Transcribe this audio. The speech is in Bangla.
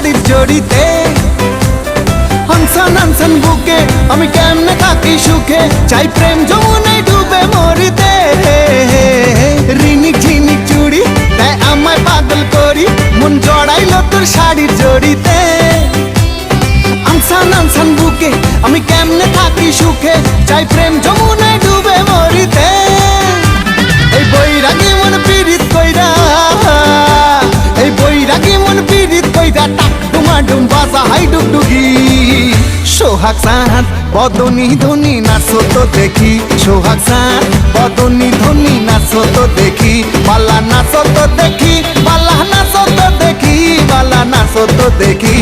শাড়ির জড়িতে। হানসান হানসান বুকে আমি কেমনে থাকি সুখে, চাই প্রেম যমুনায় ডুবে মরিতে। রিনিক ঝিনিক চুড়ি তাই আমায় পাগল করি, মন জড়াইলো তোর শাড়ির জড়িতে। হানসান হানসান বুকে আমি কেমনে থাকি সুখে, চাই প্রেম যমুনায় ডুবে মরিতে। এই বৈরাগী মন পীড়িত কইরা, এই বৈরাগী মন পীড়িত কইরা টাক ডুমা ডুম বাজা হাই ডুগডুগি। সোহাগ চাঁদ বদনী ধনী নাচো তো দেখি, সোহাগ চাঁদ বদনী ধনী নাচো তো দেখি, বালা নাচো তো দেখি, বালা নাচো তো দেখি, বালা নাচো তো দেখি।